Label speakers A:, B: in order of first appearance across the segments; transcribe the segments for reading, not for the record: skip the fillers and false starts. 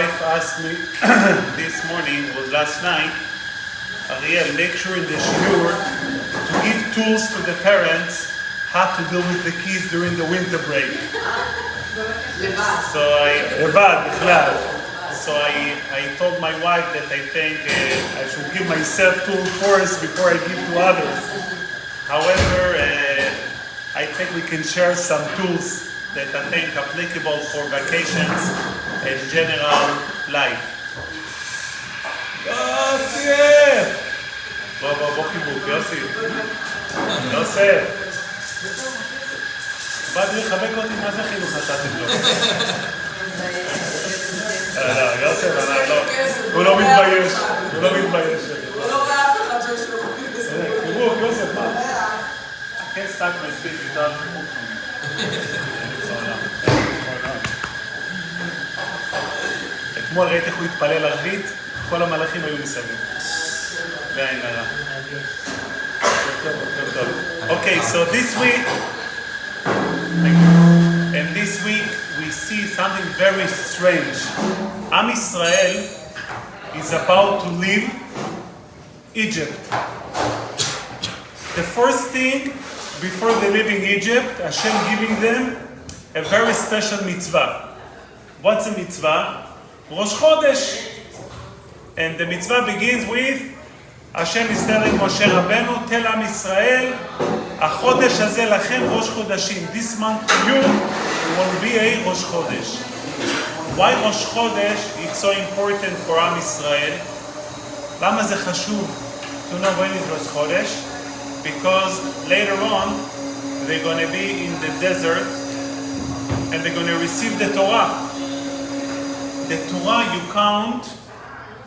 A: wife asked me this morning, was last night, Ariel, make sure in the shiur to give tools to the parents how to deal with the kids during the winter break. So I told my wife that I think I should give myself tools first before I give to others. However, I think we can share some tools that I think applicable for vacations and general life. יוסף! בוא חיבוק, יוסף! באתי לחבק אותי, מה זה חינוך נתתם לו? לא, יוסף, הוא לא מתבייש. הוא לא רואה אף אחד שיש לו חיבוק, יוסף, מה? I can't start my speech without חיבוק. אתמול ראיתי איך הוא התפלל ערבית, כל המלאכים היו מסביב. בעין הרע. Okay, so this week, we see something very strange. Am Israel is about to leave Egypt. The first thing, before they leaving Egypt, Hashem giving them a very special mitzvah. What's a mitzvah? Rosh Chodesh. And the mitzvah begins with Hashem is telling Moshe Rabbeinu, tell Am Israel, החודש הזה לכם ראש חודשים. This month to you will be a Rosh Chodesh. Why Rosh Chodesh is so important for Am Israel? למה זה חשוב to know when is Rosh Chodesh? Because later on they're going to be in the desert and they're going to receive the Torah. The Torah you count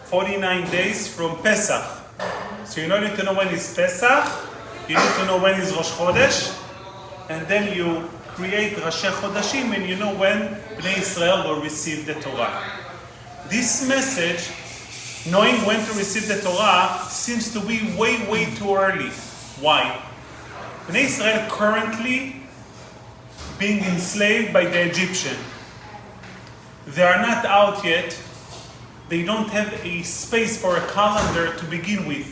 A: 49 days from Pesach. So you need to know when is Pesach, you need to know when is Rosh Chodesh, and then you create Rashi Chodashim and you know when Bnei Israel will receive the Torah. This message, knowing when to receive the Torah, seems to be way too early. Why? Bnei Israel currently being enslaved by the Egyptian. They are not out yet. They don't have a space for a calendar to begin with.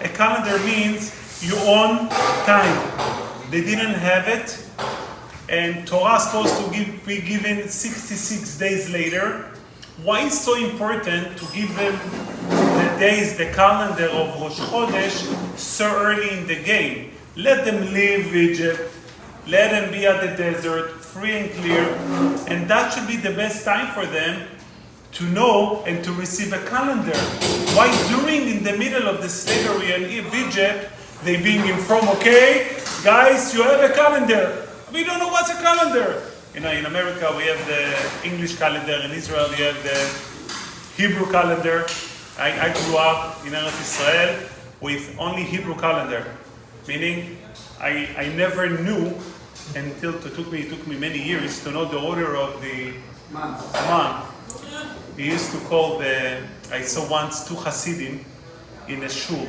A: A calendar means you own time. They didn't have it, and Torah is supposed to be given 66 days later. Why is it so important to give them the days, the calendar of Rosh Chodesh so early in the game? Let them leave Egypt. Let them be at the desert, free and clear, and that should be the best time for them to know and to receive a calendar. Why during in the middle of the slavery in Egypt, they being informed, okay, guys, you have a calendar. We don't know what's a calendar. You know, in America, we have the English calendar. In Israel, we have the Hebrew calendar. I grew up in Eretz Israel with only Hebrew calendar, meaning I never knew until it took me many years to know the order of the month. He used to call I saw once two Hasidim in a shul,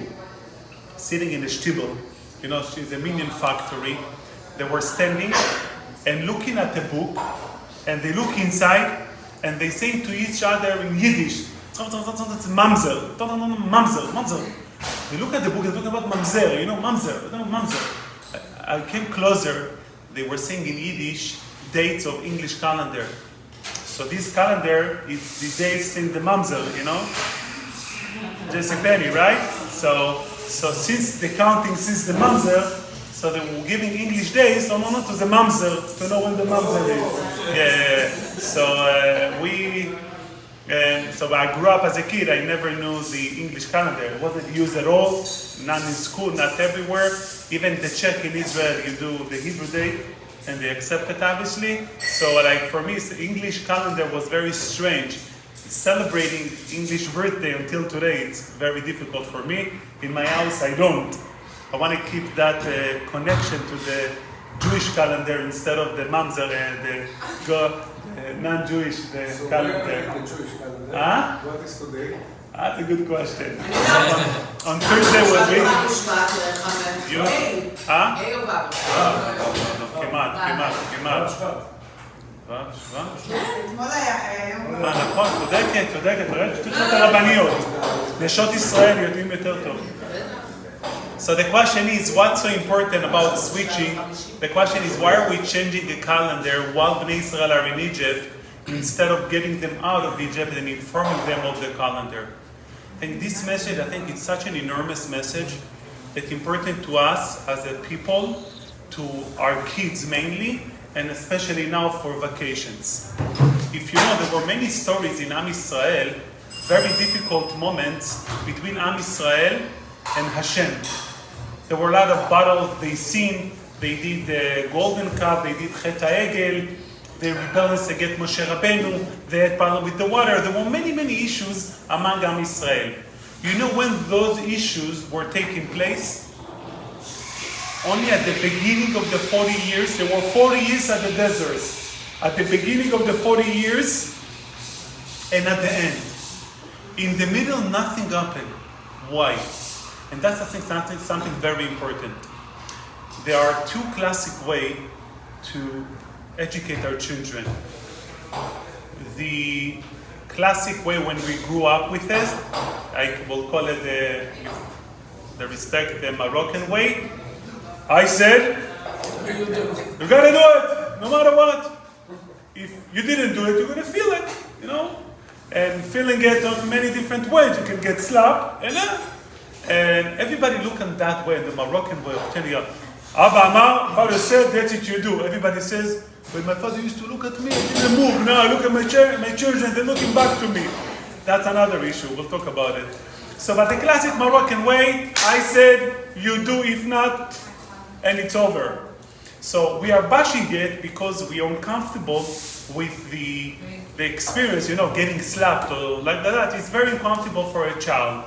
A: sitting in a shtibel. You know, it's a minion factory. They were standing and looking at the book, and they look inside, and they say to each other in Yiddish, mamzer, mamzer. They look at the book and talk about mamzer, you know, mamzer. I came closer, they were saying in Yiddish dates of English calendar. So this calendar is the days in the mamzer, you know? Just a penny, right? So since the counting since the mamzer, so they were giving English days, to the mamzer, to know when the mamzer is. Yeah. So I grew up as a kid, I never knew the English calendar. It wasn't used at all, none in school, not everywhere. Even the Czech in Israel, you do the Hebrew date, and they accept it obviously. So like for me, the English calendar was very strange. Celebrating English birthday until today, it's very difficult for me. In my house, I don't. I want to keep that connection to the Jewish calendar instead of the mamzer and the non-Jewish calendar.
B: The Jewish calendar.
A: Huh?
B: What is today?
A: That's a good question. On Thursday will be... You? Huh? No, כמעט. בשבוע?
B: אתמול היה יום.
A: נכון, צודקת, שתיקחו את הרבניות. נשות ישראל יודעים יותר טוב. So the question is, what's so important about switching? The question is, why are we changing the calendar while Bnei Israel are in Egypt instead of getting them out of Egypt and informing them of the calendar? I think this message, it's such an enormous message that's important to us as a people, to our kids mainly, and especially now for vacations. If you know, there were many stories in Am Yisrael, very difficult moments between Am Yisrael and Hashem. There were a lot of battles they seen. They did the Golden Calf, they did Chet HaEgel, they rebelled against Moshe Rabbeinu, they had problem with the water. There were many, many issues among Am Yisrael. You know when those issues were taking place? Only at the beginning of the 40 years. There were 40 years at the desert. At the beginning of the 40 years and at the end. In the middle, nothing happened. Why? And that's, I think, something very important. There are two classic ways to educate our children. The classic way when we grew up with it, I will call it the respect, the Moroccan way. I said, you gotta do it, no matter what. If you didn't do it, you're gonna feel it, you know? And feeling it on many different ways. You can get slapped, and everybody look at that way, the Moroccan way of telling you, Abba Amar, father said, that's what you do. Everybody says, but my father used to look at me, I didn't move. Now I look at my children, they're looking back to me. That's another issue, we'll talk about it. So, but the classic Moroccan way, I said, you do, if not, and it's over. So we are bashing it because we are uncomfortable with the experience, you know, getting slapped or like that. It's very uncomfortable for a child.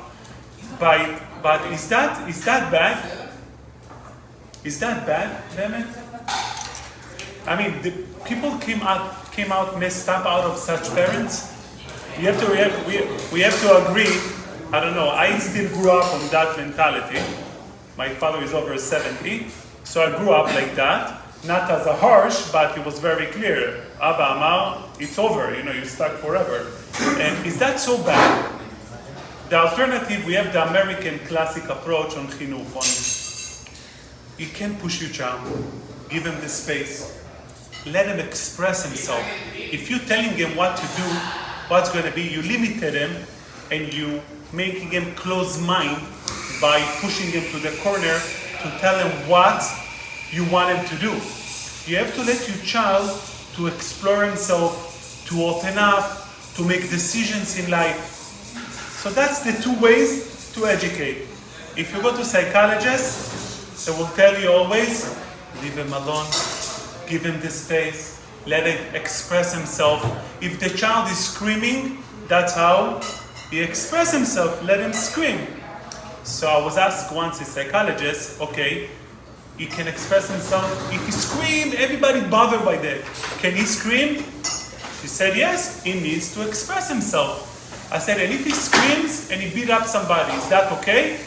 A: But is that bad? Is that bad, Demet? I mean, the people came out messed up out of such parents. We have to agree. I don't know. I still grew up on that mentality. My father is over 70, so I grew up like that. Not as a harsh, but it was very clear. Abba Amar, it's over. You know, you're stuck forever. And is that so bad? The alternative, we have the American classic approach on chinuch. You can't push your child. Give him the space. Let him express himself. If you're telling him what to do, what's going to be, you limited him and you making him close mind by pushing him to the corner to tell him what you want him to do. You have to let your child to explore himself, to open up, to make decisions in life. So that's the two ways to educate. If you go to psychologists, they will tell you always, leave him alone, give him the space, let him express himself. If the child is screaming, that's how he expresses himself, let him scream. So I was asked once a psychologist, okay, he can express himself. If he screams, everybody bothered by that. Can he scream? She said, yes, he needs to express himself. I said, and if he screams and he beat up somebody, is that okay?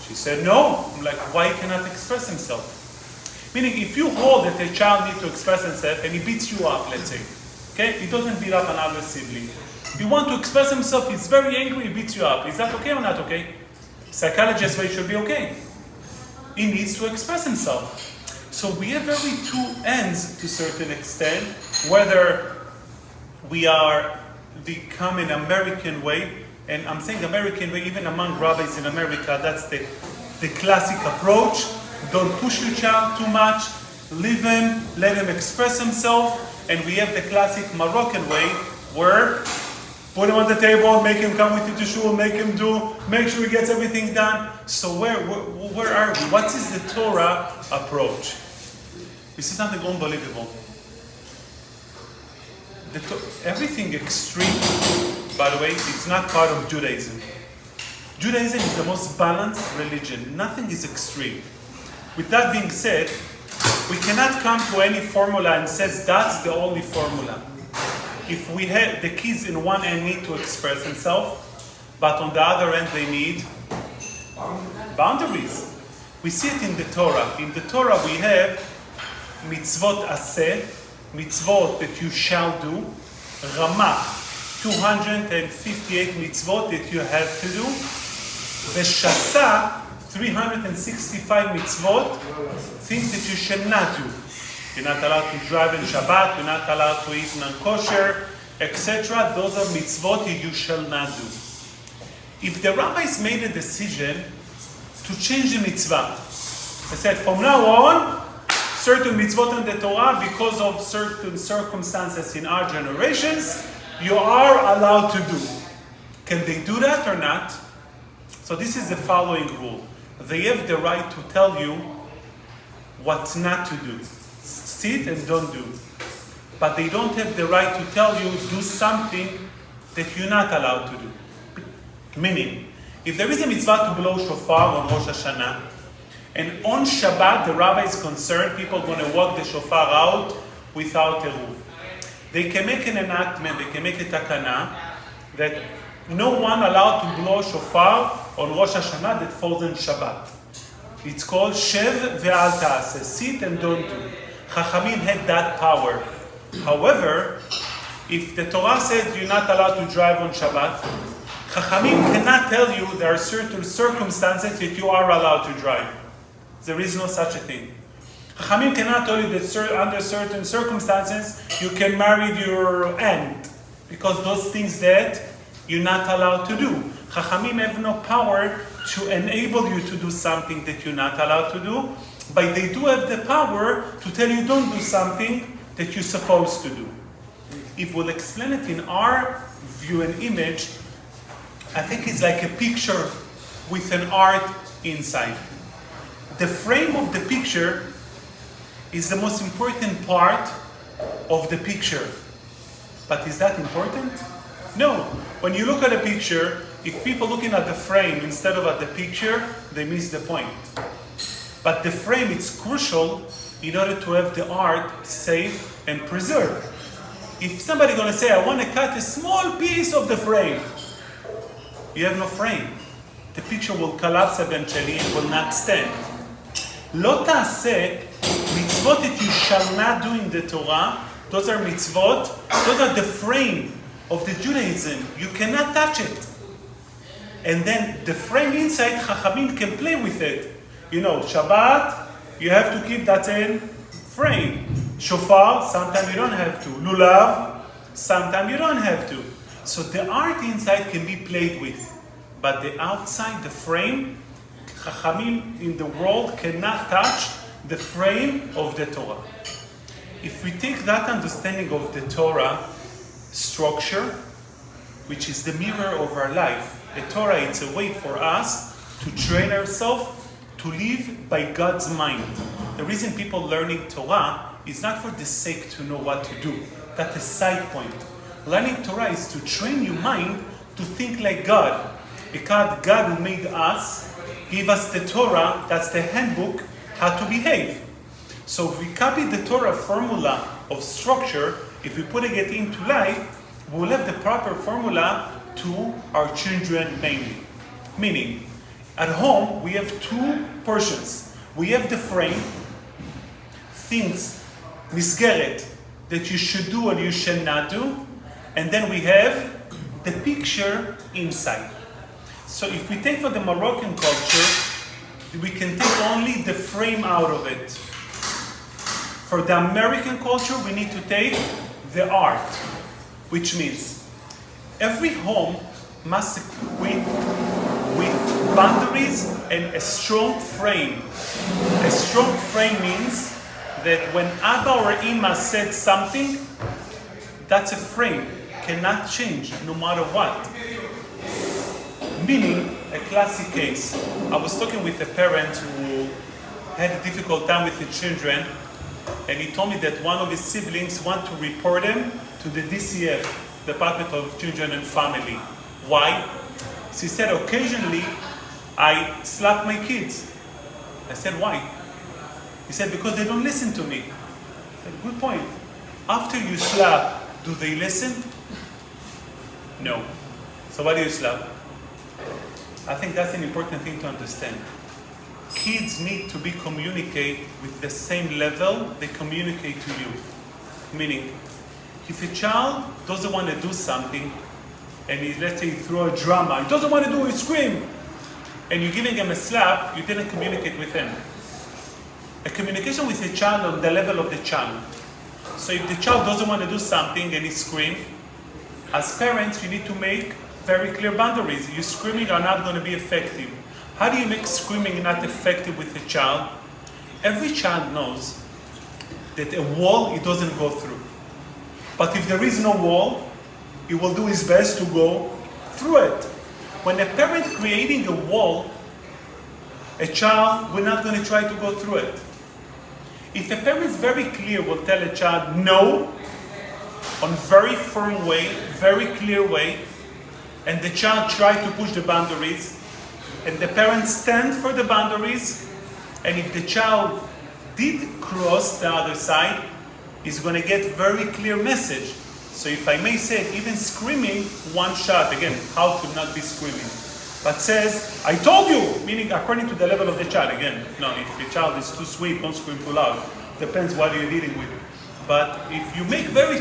A: She said, no. I'm like, why he cannot express himself? Meaning, if you hold that a child needs to express himself and he beats you up, let's say, okay? He doesn't beat up another sibling. If you want to express himself, he's very angry, he beats you up. Is that okay or not okay? Psychologist way should be okay. He needs to express himself. So we have very two ends to a certain extent, whether we are become an American way, and I'm saying American way, even among rabbis in America, that's the classic approach. Don't push your child too much, leave him, let him express himself, and we have the classic Moroccan way, where put him on the table, make him come with you to shul, make sure he gets everything done. So where are we? What is the Torah approach? This is something unbelievable. Everything extreme, by the way, it's not part of Judaism. Judaism is the most balanced religion. Nothing is extreme. With that being said, we cannot come to any formula and says that's the only formula. If we have the kids in one end need to express themselves, but on the other end they need boundaries. We see it in the Torah. In the Torah we have mitzvot aseh mitzvot that you shall do, Ramah, 258 mitzvot that you have to do, Veshasa, 365 mitzvot, things that you shall not do. You're not allowed to drive in Shabbat, you're not allowed to eat non-kosher, etc. Those are mitzvot that you shall not do. If the rabbis made a decision to change the mitzvah, they said from now on, certain mitzvot in the Torah, because of certain circumstances in our generations, you are allowed to do. Can they do that or not? So this is the following rule. They have the right to tell you what not to do. Sit and don't do. But they don't have the right to tell you do something that you're not allowed to do. Meaning, if there is a mitzvah to blow shofar on Rosh Hashanah, and on Shabbat the rabbi is concerned people are going to walk the shofar out without eruv, they can make an enactment, they can make a takana that no one allowed to blow shofar on Rosh Hashanah that falls in Shabbat. It's called Shev ve'al ta'aseh, sit and don't do. Chachamim had that power. However, if the Torah said you're not allowed to drive on Shabbat, Chachamim cannot tell you there are certain circumstances that you are allowed to drive. There is no such a thing. Chachamim cannot tell you that under certain circumstances you can marry your aunt, because those things that you're not allowed to do. Chachamim have no power to enable you to do something that you're not allowed to do, but they do have the power to tell you don't do something that you're supposed to do. If we'll explain it in our view and image, I think it's like a picture with an art inside. The frame of the picture is the most important part of the picture. But is that important? No. When you look at a picture, if people looking at the frame instead of at the picture, they miss the point. But the frame is crucial in order to have the art safe and preserved. If somebody going to say, I want to cut a small piece of the frame, you have no frame. The picture will collapse eventually and will not stand. Lo ta'aseh, mitzvot that you shall not do in the Torah, those are mitzvot, those are the frame of the Judaism. You cannot touch it. And then the frame inside, Chachamim can play with it. You know, Shabbat, you have to keep that in frame. Shofar, sometimes you don't have to. Lulav, sometimes you don't have to. So the art inside can be played with. But the outside, the frame, Chachamim in the world cannot touch the frame of the Torah. If we take that understanding of the Torah structure, which is the mirror of our life, the Torah is a way for us to train ourselves to live by God's mind. The reason people learning Torah is not for the sake to know what to do. That's a side point. Learning Torah is to train your mind to think like God. Because God who made us, gave us the Torah, that's the handbook, how to behave. So if we copy the Torah formula of structure, if we put it into life, we'll have the proper formula to our children mainly. Meaning, at home, we have two portions. We have the frame, things, misgeret, that you should do and you should not do. And then we have the picture inside. So if we take for the Moroccan culture, we can take only the frame out of it. For the American culture, we need to take the art, which means every home must equip with boundaries and a strong frame. A strong frame means that when Abba or Ima said something, that's a frame, cannot change no matter what. Meaning, a classic case. I was talking with a parent who had a difficult time with his children, and he told me that one of his siblings want to report him to the DCF, Department of Children and Family. Why? So he said, occasionally, I slap my kids. I said, why? He said, because they don't listen to me. I said, good point. After you slap, do they listen? No. So why do you slap? I think that's an important thing to understand. Kids need to be communicate with the same level they communicate to you. Meaning, if a child doesn't want to do something, and let's say throw a drama, he doesn't want to do it, scream, and you're giving him a slap, you didn't communicate with him. A communication with a child on the level of the child. So if the child doesn't want to do something and he screams, as parents, you need to make very clear boundaries. Your screaming are not going to be effective. How do you make screaming not effective with a child? Every child knows that a wall it doesn't go through. But if there is no wall, he will do his best to go through it. When a parent creating a wall, a child will not going to try to go through it. If a parent very clear will tell a child no, on very firm way, very clear way, and the child try to push the boundaries, and the parent stand for the boundaries, and if the child did cross the other side, he's going to get very clear message. So if I may say, even screaming, one shot, again, how could not be screaming? But says, I told you, meaning according to the level of the child. Again, no, if the child is too sweet, don't scream too loud. Depends what you're dealing with. But if you make very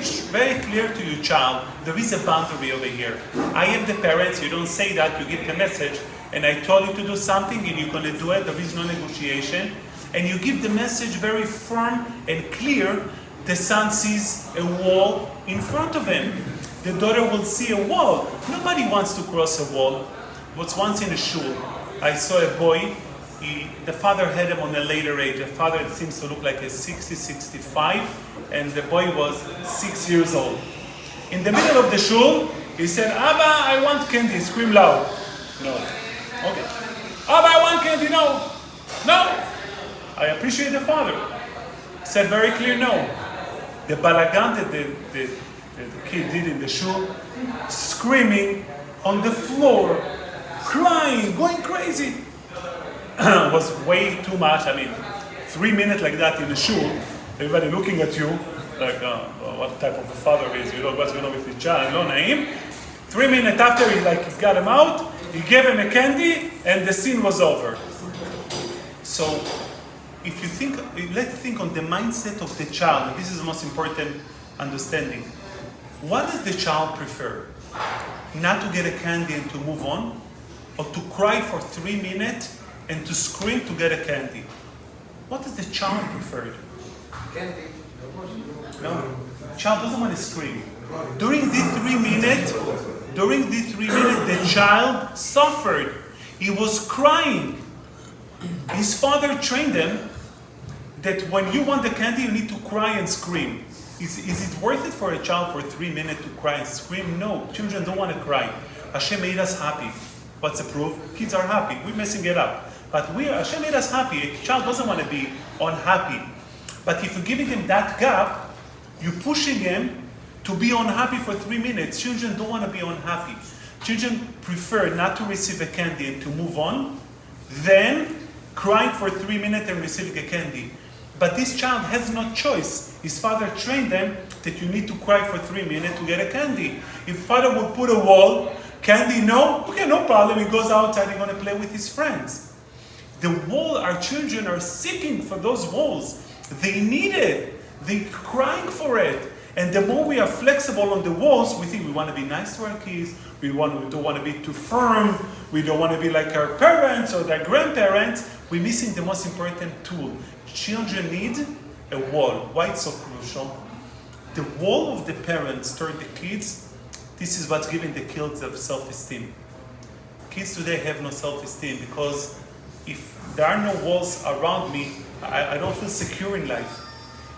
A: clear to your child, there is a boundary over here. I am the parents, you don't say that, you give the message, and I told you to do something and you're going to do it, there is no negotiation. And you give the message very firm and clear, the son sees a wall in front of him. The daughter will see a wall. Nobody wants to cross a wall. It was once in a shul. I saw a boy, the father had him on a later age. The father seems to look like a 60, 65, and the boy was 6 years old. In the middle of the shul, he said, Abba, I want candy. Scream loud. No. Okay. Abba, I want candy. No. No. I appreciate the father. Said very clear no. The balagan that the kid did in the shul, screaming on the floor, crying, going crazy, was way too much. I mean, 3 minutes like that in the shul, everybody looking at you, like, what type of a father is, you know, what's going on with his child, no name. 3 minutes after he got him out, he gave him a candy, and the scene was over. So, if you think, let's think on the mindset of the child, and this is the most important understanding. What does the child prefer? Not to get a candy and to move on? Or to cry for 3 minutes and to scream to get a candy? What does the child prefer?
C: Candy.
A: No. Child doesn't want to scream. During these 3 minutes, the child suffered. He was crying. His father trained him that when you want the candy, you need to cry and scream. Is it worth it for a child for 3 minutes to cry and scream? No, children don't want to cry. Hashem made us happy. What's the proof? Kids are happy. We're messing it up. But Hashem made us happy. A child doesn't want to be unhappy. But if you're giving him that gap, you're pushing him to be unhappy for 3 minutes. Children don't want to be unhappy. Children prefer not to receive a candy and to move on than crying for 3 minutes and receiving a candy. But this child has no choice. His father trained them that you need to cry for 3 minutes to get a candy. If father would put a wall, candy, no? Okay, no problem. He goes outside, he's going to play with his friends. The wall, our children are seeking for those walls. They need it. They're crying for it. And the more we are flexible on the walls, we think we want to be nice to our kids. We don't want to be too firm. We don't want to be like our parents or their grandparents. We're missing the most important tool. Children need a wall. Why it's so crucial? The wall of the parents toward the kids, this is what's giving the kids of self-esteem. Kids today have no self-esteem because if there are no walls around me, I don't feel secure in life.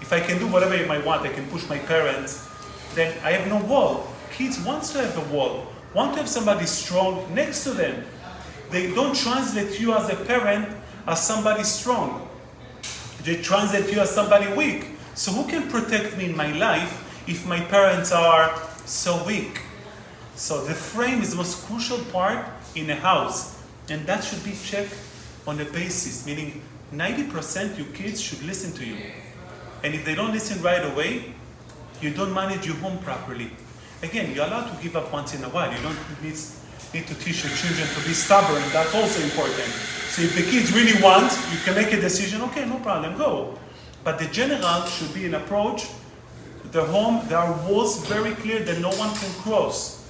A: If I can do whatever I want, I can push my parents, then I have no wall. Kids want to have a wall, want to have somebody strong next to them. They don't translate you as a parent as somebody strong. They translate you as somebody weak. So who can protect me in my life if my parents are so weak? So the frame is the most crucial part in a house. And that should be checked on a basis, meaning 90% your kids should listen to you. And if they don't listen right away, you don't manage your home properly. Again, you're allowed to give up once in a while. You don't need to teach your children to be stubborn. That's also important. So if the kids really want, you can make a decision, okay, no problem, go. But the general should be an approach, the home, there are walls very clear that no one can cross.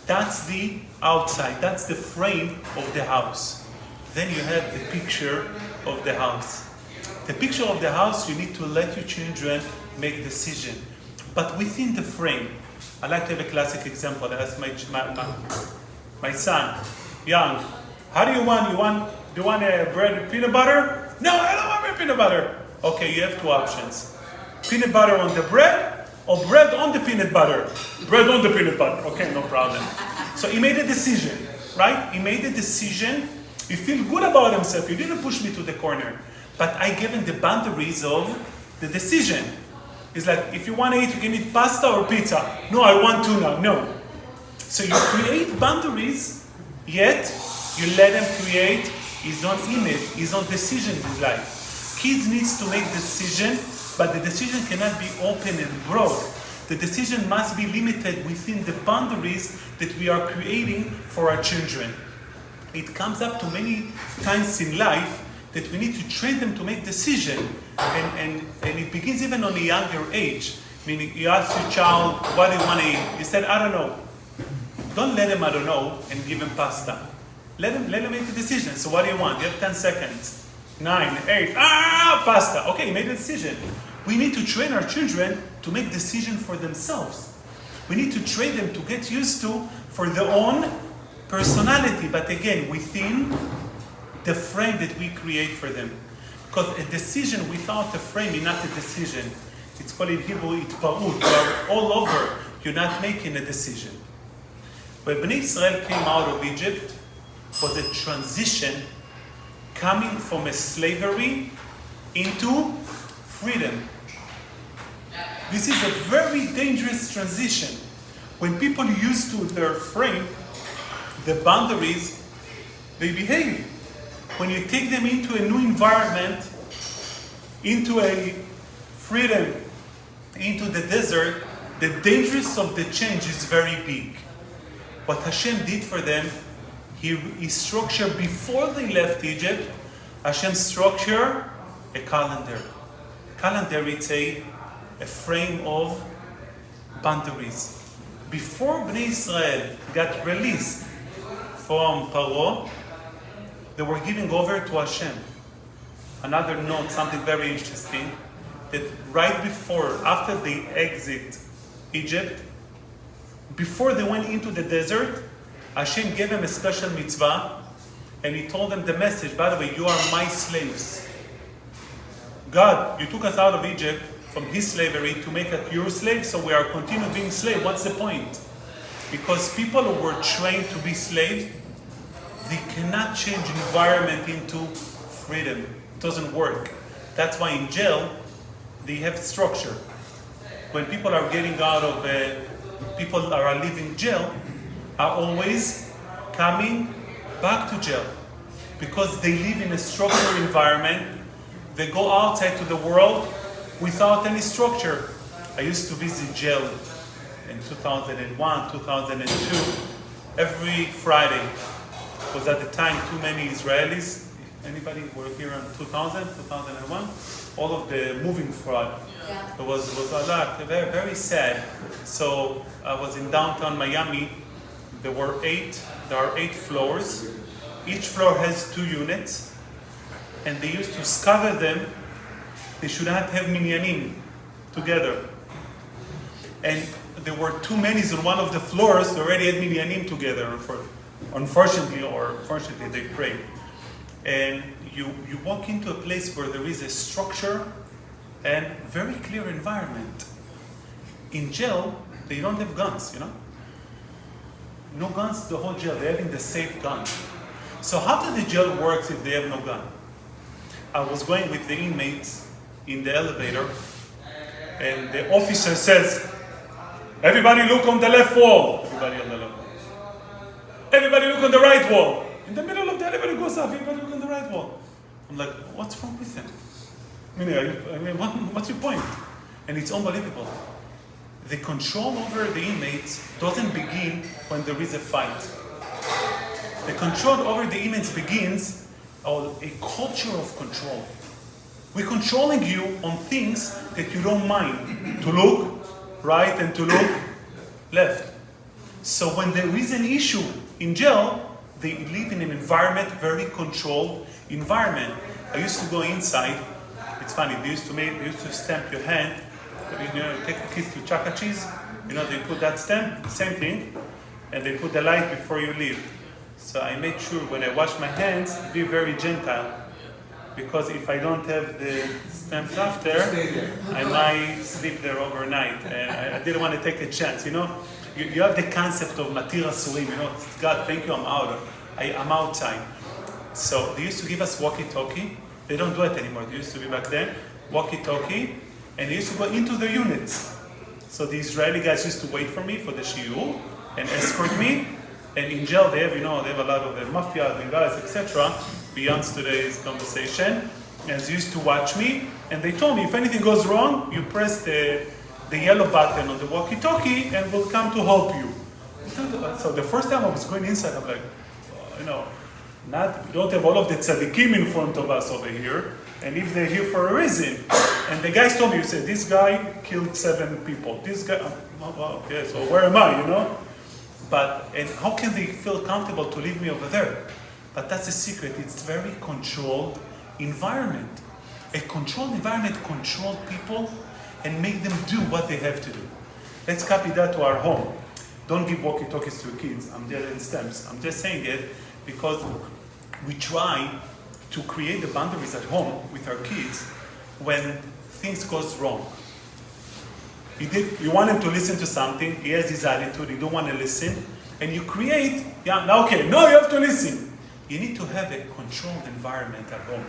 A: That's the outside. That's the frame of the house. Then you have the picture of the house. The picture of the house, you need to let your children make decision. But within the frame, I like to have a classic example. I asked my son, young, how do you want? Do you want a bread with peanut butter? No, I don't want peanut butter. Okay, you have two options. Peanut butter on the bread or bread on the peanut butter? Bread on the peanut butter. Okay, no problem. So he made a decision, right? He made a decision. He feel good about himself. He didn't push me to the corner. But I gave him the boundaries of the decision. It's like, if you want to eat, you can eat pasta or pizza. No, I want tuna. No. So you create boundaries, yet you let him create his own image, his own decision in his life. Kids needs to make decision, but the decision cannot be open and broad. The decision must be limited within the boundaries that we are creating for our children. It comes up to many times in life that we need to train them to make decision, and it begins even on a younger age. Meaning, you ask your child, what do you want to eat? He said, I don't know. Don't let him, I don't know, and give him pasta. Let him make a decision. So what do you want? You have 10 seconds. 9, 8, pasta. Okay, he made a decision. We need to train our children to make decisions for themselves. We need to train them to get used to for their own personality, but again, within the frame that we create for them. Because a decision without a frame is not a decision. It's called in Hebrew, itpa'ut. You are all over. You're not making a decision. When Bnei Israel came out of Egypt, was a transition coming from a slavery into freedom. This is a very dangerous transition. When people used to their frame, the boundaries, they behave. When you take them into a new environment, into a freedom, into the desert, the dangers of the change is very big. What Hashem did for them, He structured before they left Egypt. Hashem structured a calendar. Calendar, it's a frame of boundaries. Before Bnei Israel got released from Paro, they were giving over to Hashem. Another note, something very interesting, that right before, after they exit Egypt, before they went into the desert, Hashem gave them a special mitzvah, and He told them the message, by the way, you are my slaves. God, you took us out of Egypt from His slavery to make us your slaves, so we are continuing being slaves. What's the point? Because people who were trained to be slaves, they cannot change environment into freedom. It doesn't work. That's why in jail, they have structure. When people are getting out of, people are leaving jail, are always coming back to jail. Because they live in a structured environment, they go outside to the world without any structure. I used to visit jail in 2001, 2002, every Friday. Was at the time too many Israelis. Anybody were here in 2000, 2001? All of the moving fraud. Yeah. It was a lot, very, very sad. So I was in downtown Miami. There are 8 floors. Each floor has 2 units. And they used to scatter them. They should not have minyanim together. And there were too many on one of the floors. They already had minyanim together. Unfortunately or fortunately, they prayed. And you walk into a place where there is a structure and very clear environment. In jail, they don't have guns, you know? No guns, the whole jail. They're having the safe gun. So how does the jail work if they have no gun? I was going with the inmates in the elevator, and the officer says, everybody look on the left wall. Everybody on the left wall. Everybody look on the right wall. In the middle of the elevator goes up, everybody look on the right wall. I'm like, what's wrong with him? What's your point? And it's unbelievable. The control over the inmates doesn't begin when there is a fight. The control over the inmates begins on a culture of control. We're controlling you on things that you don't mind to look, right and to look left. So when there is an issue in jail, they live in an environment, very controlled environment. I used to go inside. It's funny. They used to stamp your hand. You know, take the kids to Chuck E. Cheese. You know, they put that stamp, same thing, and they put the light before you leave. So I make sure when I wash my hands, be very gentle, because if I don't have the stamps after, I might sleep there overnight, and I didn't want to take a chance. You know, you have the concept of matir asurim. You know, God, thank you, I'm outside. So they used to give us walkie-talkie. They don't do it anymore. They used to be back then walkie-talkie, and they used to go into the units. So the Israeli guys used to wait for me for the shiur and escort me. And in jail they have, you know, they have a lot of the mafia, the guys, etc. Beyond today's conversation, and they used to watch me. And they told me if anything goes wrong, you press the yellow button on the walkie-talkie, and we'll come to help you. So the first time I was going inside, I'm like, you know, we don't have all of the tzaddikim in front of us over here, and if they're here for a reason. And the guys told me, you said, this guy killed 7 people. This guy, oh, okay, so where am I, you know? And how can they feel comfortable to leave me over there? But that's the secret. It's very controlled environment. A controlled environment controls people and make them do what they have to do. Let's copy that to our home. Don't give walkie-talkies to kids. I'm there in stamps. I'm just saying it because we try to create the boundaries at home with our kids when things goes wrong. You want him to listen to something, he has his attitude, you don't want to listen, and you create, now you have to listen. You need to have a controlled environment at home.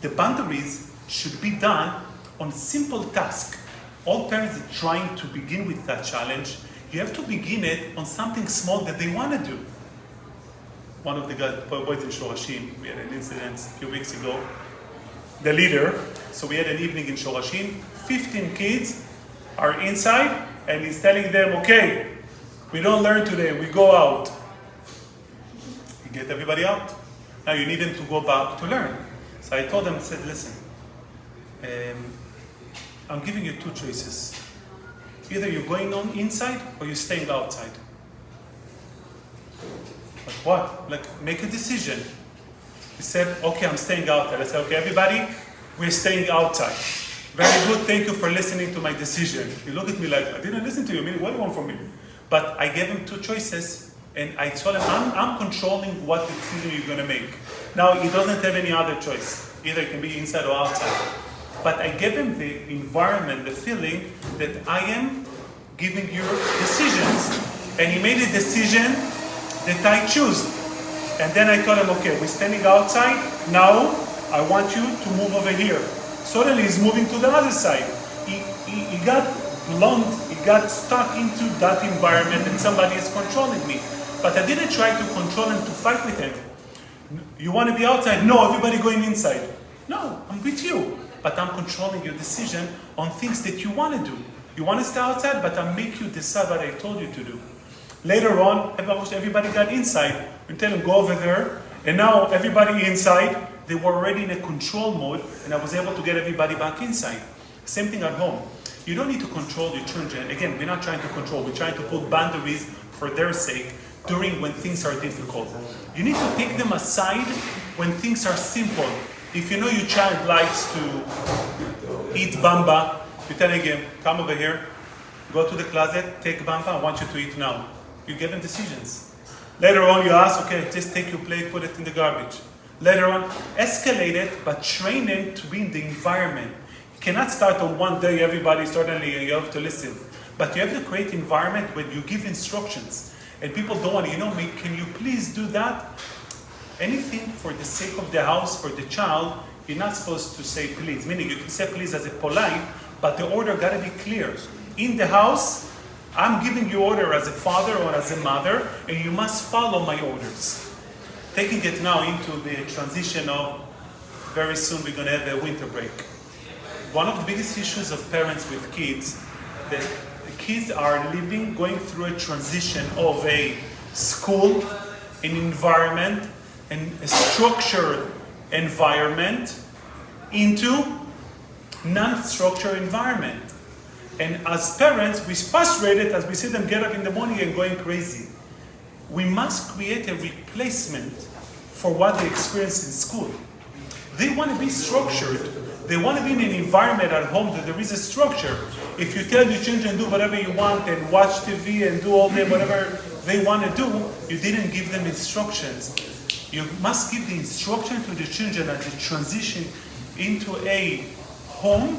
A: The boundaries should be done on simple tasks. All parents are trying to begin with that challenge. You have to begin it on something small that they want to do. One of the boys in Shorashim, we had an incident a few weeks ago. The leader, so we had an evening in Shorashim, 15 kids are inside, and he's telling them, okay, we don't learn today, we go out. You get everybody out. Now you need them to go back to learn. So I told them, I said, listen, I'm giving you 2 choices. Either you're going on inside or you're staying outside. Like what? Like, make a decision. He said, okay, I'm staying outside. I said, okay, everybody, we're staying outside. Very good, thank you for listening to my decision. You look at me like, I didn't listen to you, what do you want from me? But I gave him 2 choices, and I told him, I'm controlling what decision you're gonna make. Now, he doesn't have any other choice. Either it can be inside or outside. But I gave him the environment, the feeling that I am giving you decisions. And he made a decision that I choose. And then I told him, okay, we're standing outside. Now, I want you to move over here. Suddenly he's moving to the other side. He got blunt, he got stuck into that environment and somebody is controlling me. But I didn't try to control him, to fight with him. You want to be outside? No, everybody going inside. No, I'm with you. But I'm controlling your decision on things that you want to do. You want to stay outside, but I'll make you decide what I told you to do. Later on, everybody got inside. We tell them, go over there. And now everybody inside, they were already in a control mode, and I was able to get everybody back inside. Same thing at home. You don't need to control your children. Again, we're not trying to control. We're trying to put boundaries for their sake during when things are difficult. You need to take them aside when things are simple. If you know your child likes to eat bamba, you tell him, come over here, go to the closet, take bamba, I want you to eat now. You give them decisions. Later on, you ask, okay, just take your plate, put it in the garbage. Later on, escalate it, but train them to be in the environment. You cannot start on one day, everybody suddenly, you have to listen. But you have to create environment where you give instructions. And people don't want to, can you please do that? Anything for the sake of the house, for the child, you're not supposed to say please. Meaning you can say please as a polite, but the order got to be clear. In the house, I'm giving you order as a father or as a mother, and you must follow my orders. Taking it now into the transition of very soon we're going to have a winter break. One of the biggest issues of parents with kids, that the kids are going through a transition of a school, an environment, and a structured environment into non-structured environment. And as parents, we're frustrated as we see them get up in the morning and going crazy. We must create a replacement for what they experience in school. They want to be structured. They want to be in an environment at home that there is a structure. If you tell your children do whatever you want and watch TV and do all day whatever they want to do, you didn't give them instructions. You must give the instruction to the children as they transition into a home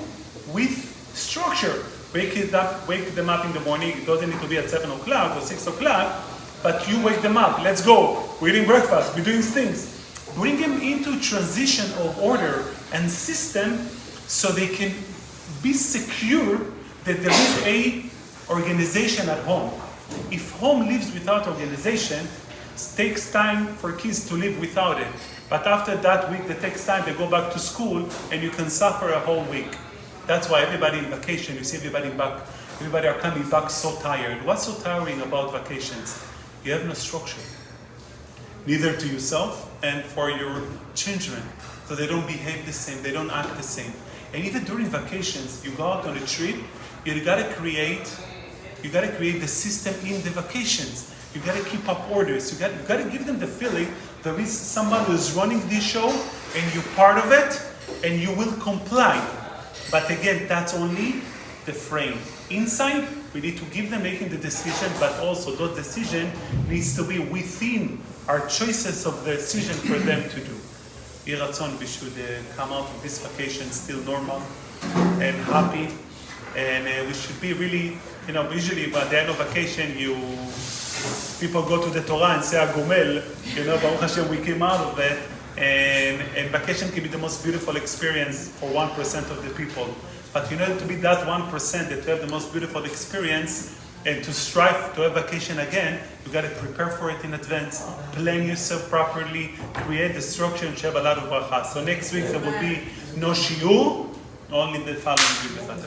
A: with structure. Wake them up in the morning. It doesn't need to be at 7 o'clock or 6 o'clock, but you wake them up. Let's go. We're eating breakfast. We're doing things. Bring them into transition of order and system so they can be secure that there is a organization at home. If home lives without organization, it takes time for kids to live without it. But after that week that takes time, they go back to school and you can suffer a whole week. That's why everybody in vacation, you see everybody are coming back so tired. What's so tiring about vacations? You have no structure. Neither to yourself and for your children. So they don't behave the same, they don't act the same. And even during vacations, you go out on a trip, you gotta create the system in the vacations. You gotta keep up orders. You gotta give them the feeling there is someone who's running this show and you're part of it and you will comply. But again, that's only the frame. Inside, we need to give them making the decision, but also those decision needs to be within our choices of the decision for them to do. Yeh Ratzon, we should come out of this vacation still normal and happy, and we should be really, usually by the end of vacation, people go to the Torah and say Agomel, Baruch Hashem, we came out of it, and vacation can be the most beautiful experience for 1% of the people. But in order to be that 1% that to have the most beautiful experience and to strive to have vacation again, you got to prepare for it in advance, plan yourself properly, create the structure, and have a lot of bracha. So next week there will be no shiur, only the following week.